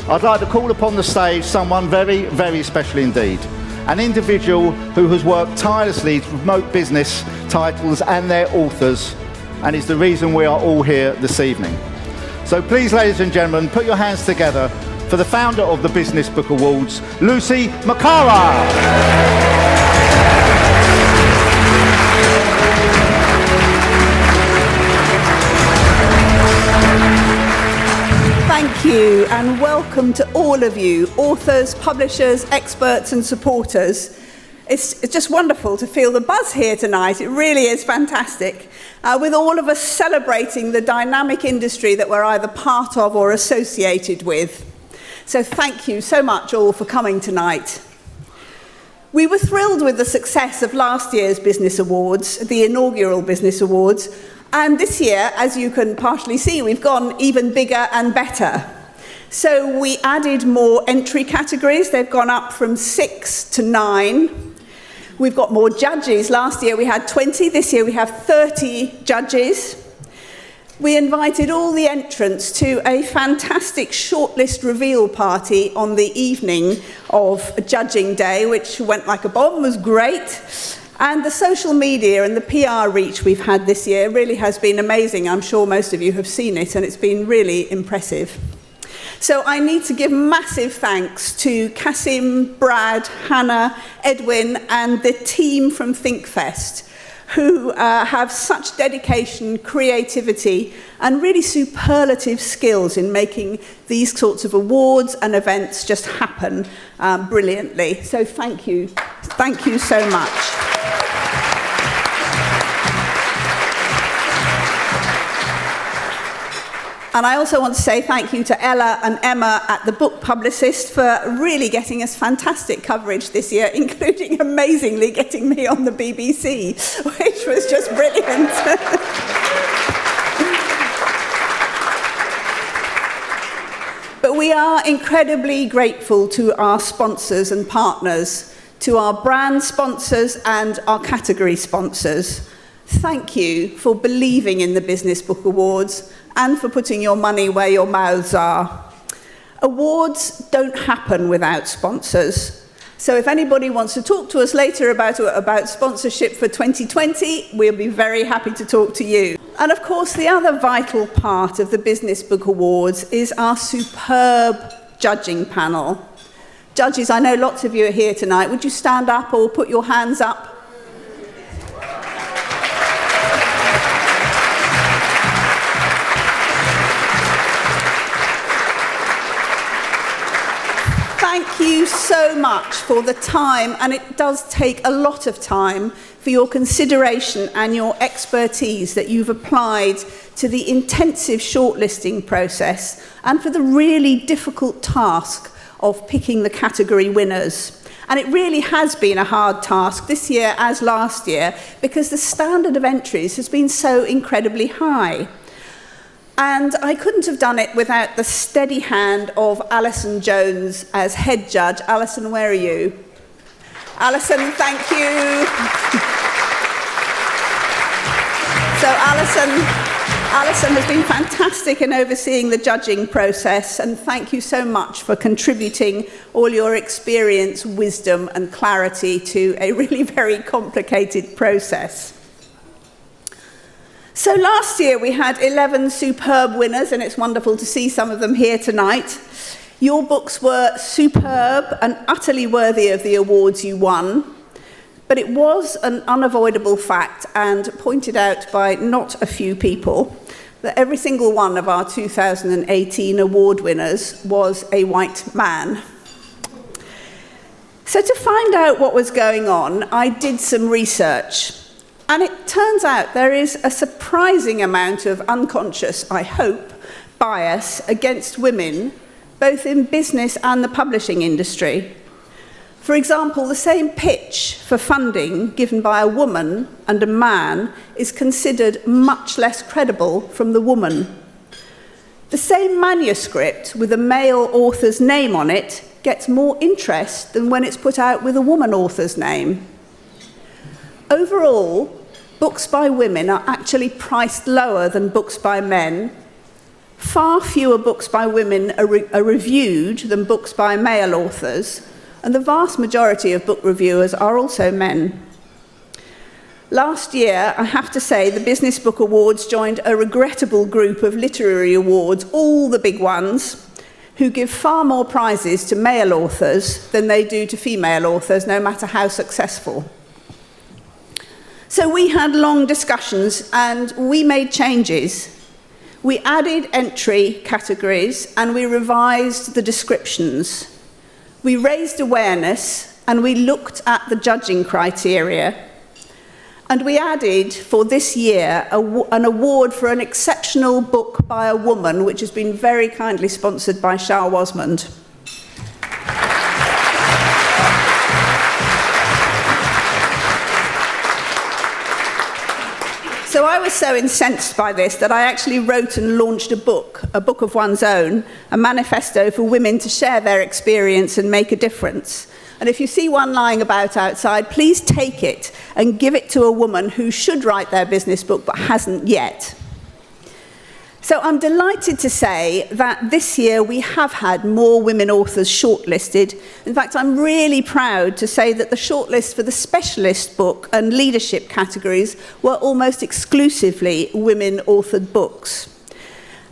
I'd like to call upon the stage someone very, very special indeed. An individual who has worked tirelessly to promote business titles and their authors, and is the reason we are all here this evening. So please, ladies and gentlemen, put your hands together for the founder of the Business Book Awards, Lucy McCarraher. Thank you, and welcome to all of you, authors, publishers, experts and supporters. It's just wonderful to feel the buzz here tonight. It really is fantastic, with all of us celebrating the dynamic industry that we're either part of or associated with. So thank you so much all for coming tonight. We were thrilled with the success of last year's Business Awards, the inaugural Business Awards, and this year, as you can partially see, we've gone even bigger and better. So we added more entry categories. They've gone up from 6 to 9. We've got more judges. Last year we had 20. This year we have 30 judges. We invited all the entrants to a fantastic shortlist reveal party on the evening of Judging Day, which went like a bomb, was great. And the social media and the PR reach we've had this year really has been amazing. I'm sure most of you have seen it, and it's been really impressive. So I need to give massive thanks to Kasim, Brad, Hannah, Edwin, and the team from ThinkFest, who have such dedication, creativity, and really superlative skills in making these sorts of awards and events just happen brilliantly. So thank you. Thank you so much. And I also want to say thank you to Ella and Emma at The Book Publicist for really getting us fantastic coverage this year, including amazingly getting me on the BBC, which was just brilliant. But we are incredibly grateful to our sponsors and partners, to our brand sponsors and our category sponsors. Thank you for believing in the Business Book Awards and for putting your money where your mouths are. Awards don't happen without sponsors. So if anybody wants to talk to us later about sponsorship for 2020, we'll be very happy to talk to you. And of course, the other vital part of the Business Book Awards is our superb judging panel. Judges, I know lots of you are here tonight. Would you stand up or put your hands up? Thank you so much for the time, and it does take a lot of time, for your consideration and your expertise that you've applied to the intensive shortlisting process and for the really difficult task of picking the category winners. And it really has been a hard task this year as last year, because the standard of entries has been so incredibly high. And I couldn't have done it without the steady hand of Alison Jones as head judge. Alison, where are you? Alison, thank you. So Alison has been fantastic in overseeing the judging process, and thank you so much for contributing all your experience, wisdom and clarity to a really very complicated process. So last year we had 11 superb winners, and it's wonderful to see some of them here tonight. Your books were superb and utterly worthy of the awards you won, but it was an unavoidable fact, and pointed out by not a few people, that every single one of our 2018 award winners was a white man. So to find out what was going on, I did some research. And it turns out there is a surprising amount of unconscious, I hope, bias against women, both in business and the publishing industry. For example, the same pitch for funding given by a woman and a man is considered much less credible from the woman. The same manuscript with a male author's name on it gets more interest than when it's put out with a woman author's name. Overall, books by women are actually priced lower than books by men, Far fewer books by women are reviewed than books by male authors, and the vast majority of book reviewers are also men. Last year, I have to say, the Business Book Awards joined a regrettable group of literary awards, all the big ones, who give far more prizes to male authors than they do to female authors, no matter how successful. So we had long discussions and we made changes. We added entry categories and we revised the descriptions. We raised awareness and we looked at the judging criteria. And we added, for this year, an award for an exceptional book by a woman, which has been very kindly sponsored by Shah Wasmond. So I was so incensed by this that I actually wrote and launched a book of one's own, a manifesto for women to share their experience and make a difference. And if you see one lying about outside, please take it and give it to a woman who should write their business book but hasn't yet. So I'm delighted to say that this year we have had more women authors shortlisted. In fact, I'm really proud to say that the shortlist for the specialist book and leadership categories were almost exclusively women-authored books.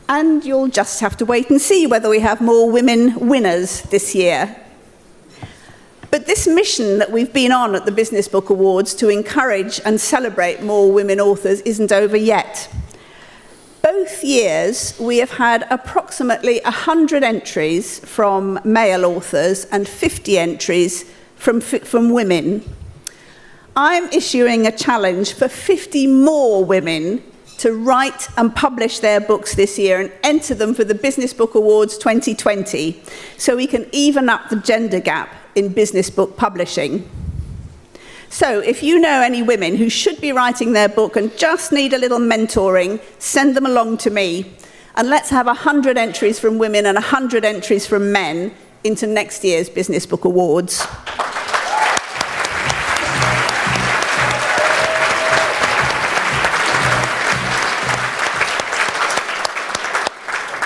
And you'll just have to wait and see whether we have more women winners this year. But this mission that we've been on at the Business Book Awards to encourage and celebrate more women authors isn't over yet. Both years, we have had approximately 100 entries from male authors and 50 entries from women. I'm issuing a challenge for 50 more women to write and publish their books this year and enter them for the Business Book Awards 2020, so we can even up the gender gap in business book publishing. So if you know any women who should be writing their book and just need a little mentoring, send them along to me. And let's have 100 entries from women and 100 entries from men into next year's Business Book Awards.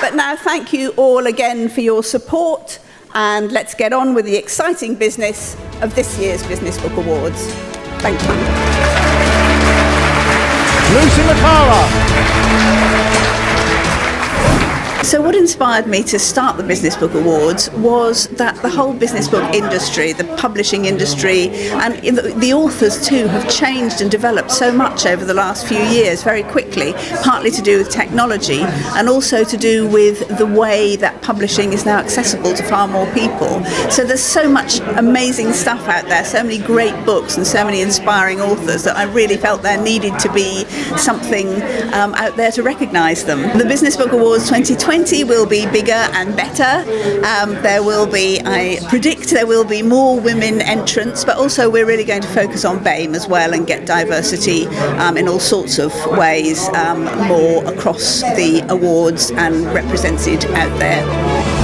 But now, thank you all again for your support, and let's get on with the exciting business of this year's Business Book Awards. Thank you. Lucy McCarraher. So what inspired me to start the Business Book Awards was that the whole business book industry, the publishing industry, and the authors too have changed and developed so much over the last few years very quickly, partly to do with technology and also to do with the way that publishing is now accessible to far more people. So there's so much amazing stuff out there, so many great books and so many inspiring authors that I really felt there needed to be something out there to recognise them. The Business Book Awards 2020 will be bigger and better. There will be, I predict there will be more women entrants, but also we're really going to focus on BAME as well and get diversity in all sorts of ways more across the awards and represented out there.